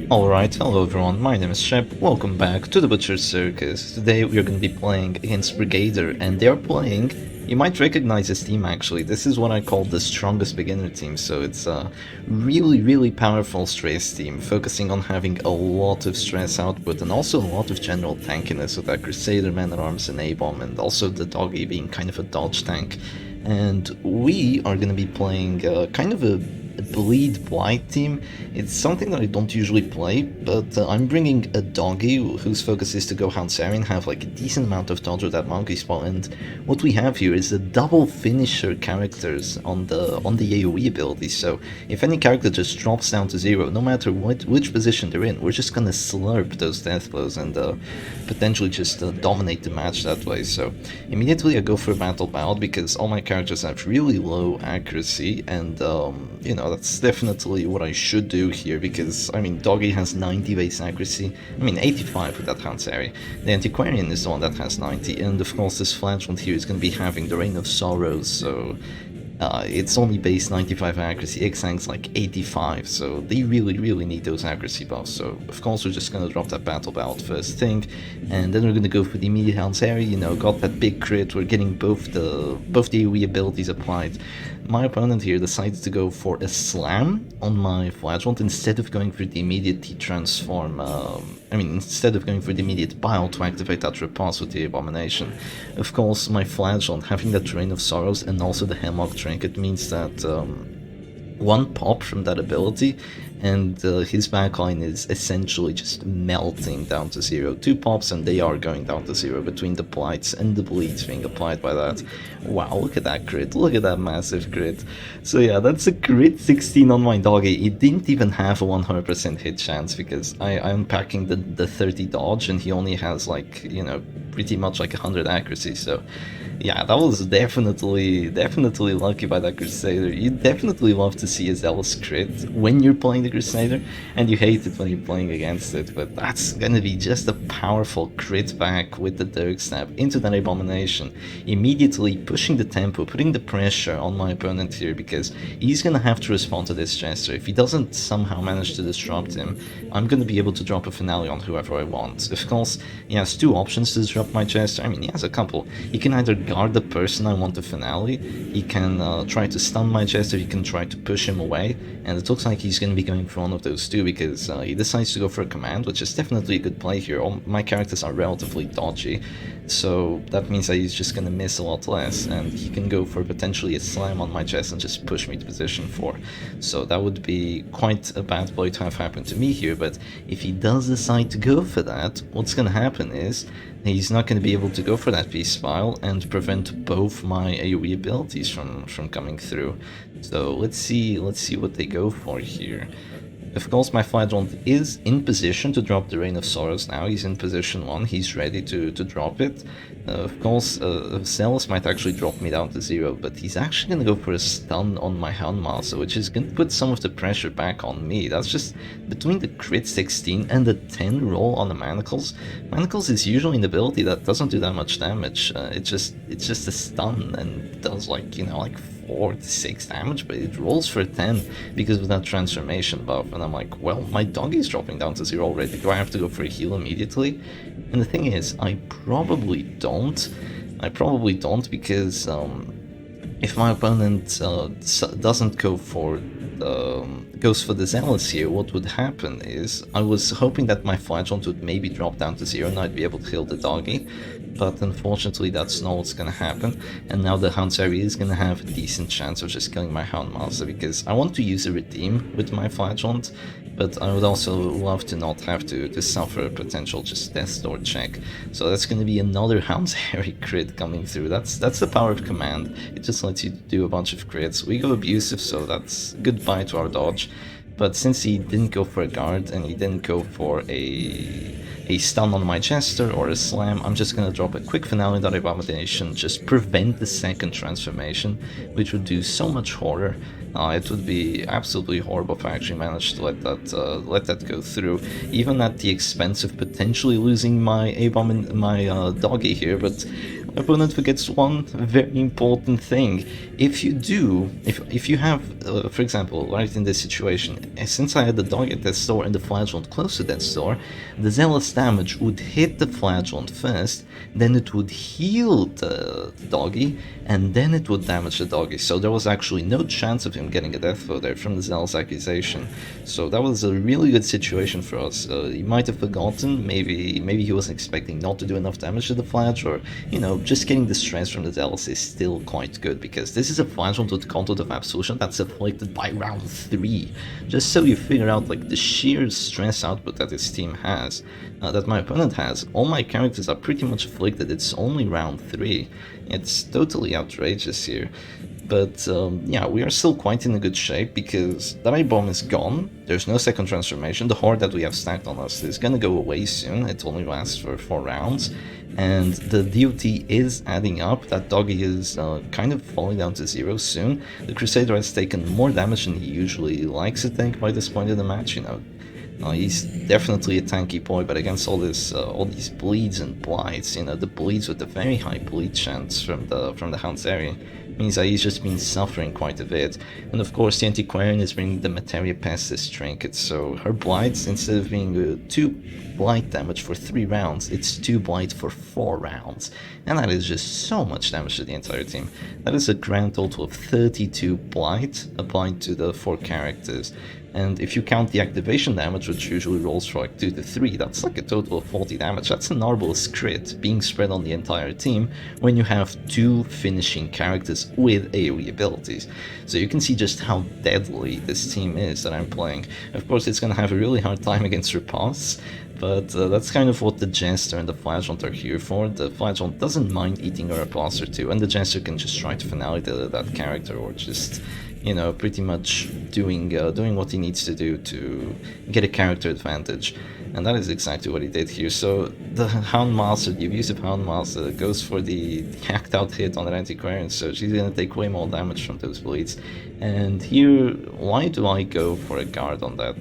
Alright, hello everyone, my name is Shep, welcome back to the Butcher's Circus. Today we are going to be playing against Brigader, and they are playing, you might recognize this team actually, this is what I call the strongest beginner team, so it's a really powerful stress team, focusing on having a lot of stress output and also a lot of general tankiness with that Crusader, Man-at-Arms and A-Bomb, and also the Doggy being kind of a dodge tank. And we are going to be playing kind of a blight team. It's something that I don't usually play, but I'm bringing a doggy whose focus is to go Hansari and have like a decent amount of dodge with that monkey spot. And what we have here is the double finisher characters on the AoE ability. So if any character just drops down to 0, no matter which position they're in, we're just gonna slurp those death blows and potentially just dominate the match that way. So immediately I go for a battle bout because all my characters have really low accuracy, and you know, that's definitely what I should do here, because I mean Doggy has 90 base accuracy, I mean 85 with that Hansari. The Antiquarian is the one that has 90, and of course this Flagellant here is going to be having the Reign of Sorrows, so it's only base 95 accuracy, X-Ang's like 85, so they really need those accuracy buffs. So of course we're just gonna drop that battle bout first thing, and then we're gonna go for the immediate Hansari. You know, got that big crit, we're getting both the AoE abilities applied. My opponent here decided to go for a slam on my Flagellant instead of going for the immediate T-transform, instead of going for the immediate bile to activate that repulse with the Abomination. Of course, my Flagellant having that Reign of Sorrows and also the Hemlock Trinket means that one pop from that ability and his backline is essentially just melting down to 0. 2 pops and they are going down to 0 between the blights and the bleeds being applied by that. Wow, look at that crit, look at that massive crit. So yeah, that's a crit 16 on my doggy. He didn't even have a 100% hit chance because I'm packing the 30 dodge and he only has like, you know, pretty much like 100 accuracy. So yeah, that was definitely lucky by that Crusader. You definitely love to see a Zealous crit when you're playing the Crusader, and you hate it when you're playing against it, but that's gonna be just a powerful crit back with the Dirk Stab into that Abomination, immediately pushing the tempo, putting the pressure on my opponent here, because he's gonna have to respond to this Jester. If he doesn't somehow manage to disrupt him, I'm gonna be able to drop a Finale on whoever I want. Of course, he has 2 options to disrupt my Jester. I mean, he has a couple. He can either guard the person I want to Finale, he can try to stun my Jester, he can try to push him away, and it looks like he's going to be going for one of those two, because he decides to go for a command, which is definitely a good play here. All my characters are relatively dodgy, so that means that he's just going to miss a lot less, and he can go for potentially a slam on my chest and just push me to position 4. So that would be quite a bad play to have happen to me here, but if he does decide to go for that, what's going to happen is he's not going to be able to go for that Peace Vial and prevent both my AoE abilities from coming through. So let's see what they go for here. Of course, my Flagellant is in position to drop the Reign of Sorrows now. He's in position 1, he's ready to drop it. Of course, Zealous might actually drop me down to 0, but he's actually going to go for a stun on my Houndmaster, which is going to put some of the pressure back on me. That's just between the crit 16 and the 10 roll on the Manacles. Manacles is usually an ability that doesn't do that much damage. It's just a stun and does like, you know, like 4 to 6 damage, but it rolls for 10 because of that transformation buff. And I'm like, well, my doggy's dropping down to 0 already. Do I have to go for a heal immediately? And the thing is, I probably don't. Because if my opponent doesn't go for goes for the Zealous here, what would happen is I was hoping that my Flagellant would maybe drop down to 0 and I'd be able to heal the doggy, but unfortunately that's not what's gonna happen, and now the Hansari is gonna have a decent chance of just killing my Houndmaster, because I want to use a Redeem with my Flagellant, but I would also love to not have to suffer a potential just Death Door check. So that's going to be another Hansari crit coming through. That's the power of command. It just lets you do a bunch of crits. We go abusive, so that's goodbye to our dodge. But since he didn't go for a guard and he didn't go for a stun on my Jester or a slam, I'm just gonna drop a quick Finale that Abomination, just prevent the second transformation, which would do so much horror. It would be absolutely horrible if I actually managed to let that go through, even at the expense of potentially losing my A-Bomb and my doggy here, but opponent forgets one very important thing. If you do, if you have, for example, right in this situation, since I had the dog at death's door and the flagellant close to death's door, the zealous damage would hit the flagellant first, then it would heal the doggy, and then it would damage the doggy. So there was actually no chance of him getting a death throw there from the zealous accusation. So that was a really good situation for us. He might have forgotten, maybe he was expecting not to do enough damage to the flage, or, you know, just getting the stress from the zealous is still quite good, because this is a flagellant with content of absolution that's afflicted by round 3. Just so you figure out, like, the sheer stress output that this team has, that my opponent has. All my characters are pretty much afflicted, it's only round 3. It's totally outrageous here. But yeah, we are still quite in a good shape, because that eye bomb is gone, there's no second transformation, the horde that we have stacked on us is gonna go away soon, it only lasts for 4 rounds, and the DOT is adding up, that doggy is kind of falling down to 0 soon. The Crusader has taken more damage than he usually likes to take by this point in the match, you know. He's definitely a tanky boy, but against all these bleeds and blights, you know, the bleeds with the very high bleed chance from the Hound's area, means that he's just been suffering quite a bit. And of course the Antiquarian is bringing the Materia Pestis trinkets, so her blights, instead of being 2 blight damage for 3 rounds, it's 2 blight for 4 rounds. And that is just so much damage to the entire team. That is a grand total of 32 blight applied to the 4 characters. And if you count the activation damage, which usually rolls for like 2 to 3, that's like a total of 40 damage. That's an Arbalest crit being spread on the entire team when you have 2 finishing characters with AoE abilities. So you can see just how deadly this team is that I'm playing. Of course, it's going to have a really hard time against Riposte, but that's kind of what the Jester and the Flagellant are here for. The Flagellant doesn't mind eating a Riposte or 2, and the Jester can just try to finale that character, or just, you know, pretty much doing what he needs to do to get a character advantage. And that is exactly what he did here. So the Houndmaster, the abusive Houndmaster, goes for the hacked out hit on the Antiquarian, so she's gonna take way more damage from those bleeds. And here, why do I go for a guard on that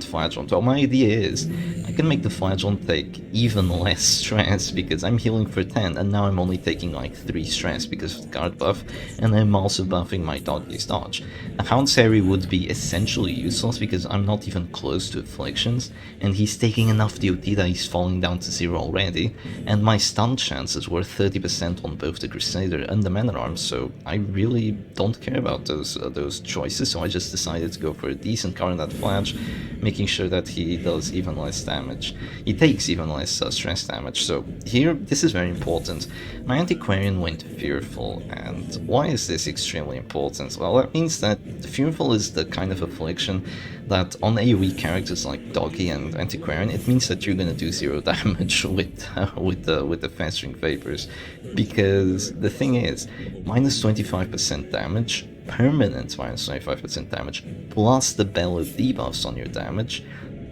Flagellant? Well, my idea is I can make the Flagellant take even less stress, because I'm healing for 10, and now I'm only taking like 3 stress because of the guard buff, and I'm also buffing my doggy's dodge. A Hound's Harry would be essentially useless because I'm not even close to afflictions, and he's taking enough DOT that he's falling down to 0 already, and my stun chances were 30% on both the Crusader and the Man-at-Arms, so I really don't care about those choices, so I just decided to go for a decent card on that Flash, making sure that he does even less damage. He takes even less stress damage. So here, this is very important. My Antiquarian went Fearful, and why is this extremely important? Well, that means that Fearful is the kind of affliction that on AoE characters like Doggy and Antiquarian, it means that you're gonna do 0 damage with the Festering Vapors, because the thing is, minus 25% damage, permanent minus 25% damage, plus the Bellow debuffs on your damage,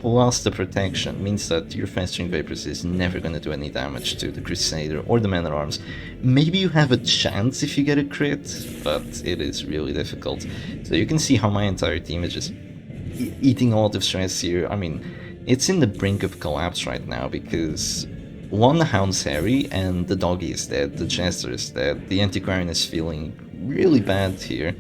plus the protection, means that your Festering Vapors is never going to do any damage to the Crusader or the Man-at-Arms. Maybe you have a chance if you get a crit, but it is really difficult. So you can see how my entire team is just eating a lot of stress here. I mean, it's in the brink of collapse right now, because one, Hound's Harry, and the Doggy is dead, the Jester is dead, the Antiquarian is feeling really bad here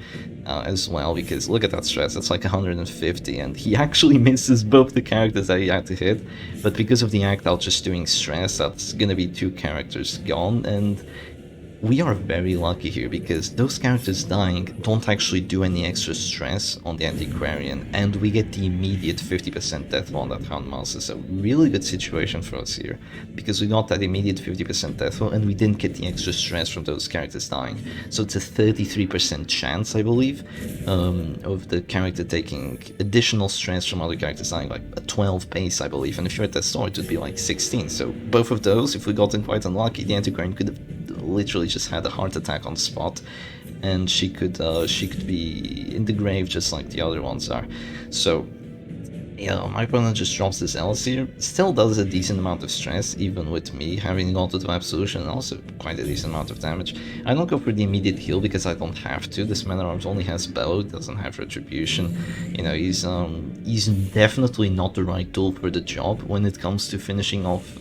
as well, because look at that stress, that's like 150, and he actually misses both the characters that he had to hit, but because of the act out just doing stress, that's gonna be 2 characters gone, and we are very lucky here, because those characters dying don't actually do any extra stress on the Antiquarian, and we get the immediate 50% death roll on that Houndmaster. So really good situation for us here, because we got that immediate 50% death roll, and we didn't get the extra stress from those characters dying. So it's a 33% chance, I believe, of the character taking additional stress from other characters dying, like a 12 pace, I believe, and if you're at the store, it would be like 16. So both of those, if we gotten quite unlucky, the Antiquarian could have literally just had a heart attack on the spot, and she could be in the grave just like the other ones are. So Yeah, my opponent just drops his Ls here, still does a decent amount of stress, even with me having gone to the absolution and also quite a decent amount of damage. I don't go for the immediate heal because I don't have to. This man at arms only has bow, doesn't have retribution. You know, he's definitely not the right tool for the job when it comes to finishing off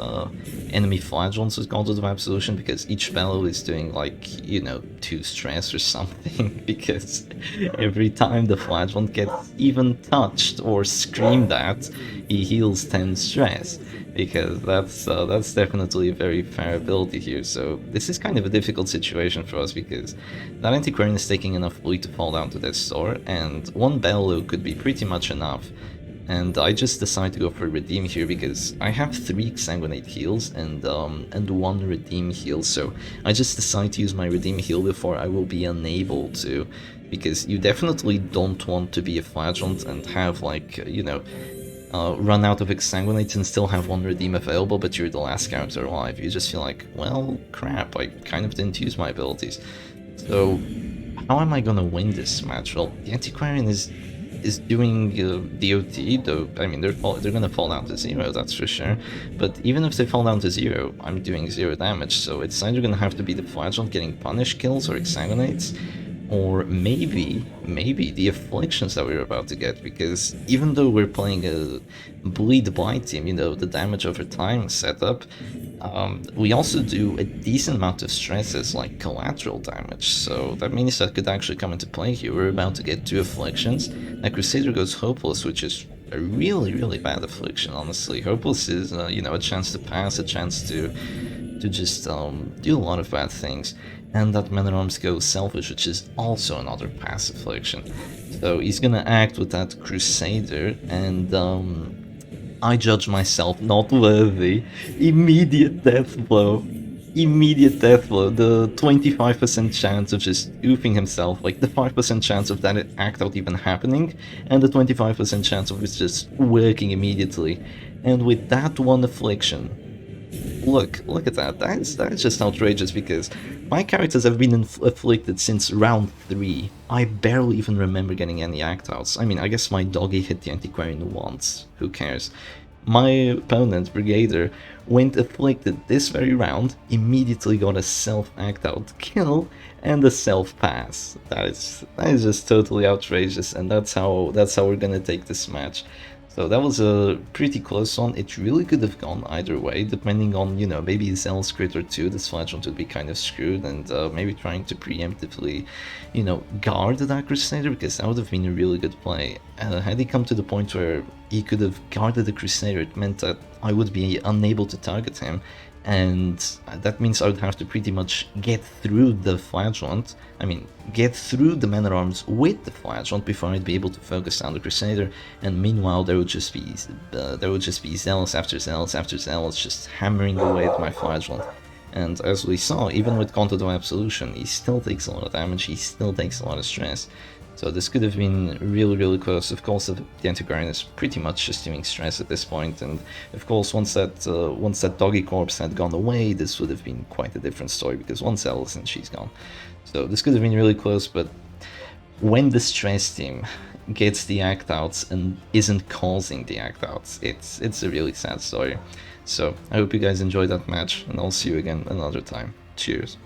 enemy flagellants with gone to the absolution, because each bellow is doing like, you know, 2 stress or something, because every time the flagellant gets even touched or screamed at, he heals 10 stress, because that's definitely a very fair ability here. So this is kind of a difficult situation for us, because that Antiquarian is taking enough bleed to fall down to death's door, and 1 bellow could be pretty much enough. And I just decide to go for Redeem here because I have 3 Exsanguinate heals and 1 Redeem heal, so I just decide to use my Redeem heal before I will be unable to, because you definitely don't want to be a Flagellant and have, like, you know, run out of Exsanguinates and still have 1 Redeem available, but you're the last character alive. You just feel like, well, crap, I kind of didn't use my abilities. So how am I gonna win this match? Well, the Antiquarian is doing DOT, though. I mean, they're gonna fall down to 0, that's for sure. But even if they fall down to 0, I'm doing 0 damage, so it's either gonna have to be the Flagellant getting punish kills or Exsanguinates, or maybe the afflictions that we're about to get, because even though we're playing a bleed blight team, you know, the damage over time setup, we also do a decent amount of stress as like collateral damage, so that means that could actually come into play here. We're about to get 2 afflictions. That Crusader goes hopeless, which is a really bad affliction, honestly. Hopeless is, you know, a chance to pass, a chance to just do a lot of bad things. And that Man at Arms goes selfish, which is also another pass affliction. So he's gonna act with that Crusader, and I judge myself not worthy. Immediate death blow. Immediate death blow. The 25% chance of just oofing himself, like the 5% chance of that act out even happening, and the 25% chance of it just working immediately. And with that 1 affliction, look at that. That's just outrageous, because my characters have been afflicted since round 3. I barely even remember getting any act outs. I mean, I guess my doggy hit the Antiquarian once. Who cares? My opponent, Brigader, went afflicted this very round, immediately got a self-act out kill and a self-pass. That is just totally outrageous, and that's how we're gonna take this match. So that was a pretty close one. It really could have gone either way, depending on, you know, maybe Zell's crit or 2, this Flagellant would be kind of screwed, and maybe trying to preemptively, you know, guard that Crusader, because that would have been a really good play. Had he come to the point where he could have guarded the Crusader, it meant that I would be unable to target him, and that means I would have to pretty much get through the Flagellant, I mean, get through the Man at Arms with the Flagellant before I'd be able to focus down the Crusader, and meanwhile there would just be Zealous after Zealous after Zealous just hammering away at my Flagellant. And as we saw, even with Conto Absolution, he still takes a lot of damage, he still takes a lot of stress. So this could have been really close. Of course, the Antiquarian is pretty much just doing stress at this point, and of course, once that doggy corpse had gone away, this would have been quite a different story, because once Allison, she's gone. So this could have been really close, but when the stress team gets the act outs and isn't causing the act outs, it's a really sad story. So I hope you guys enjoyed that match, and I'll see you again another time. Cheers.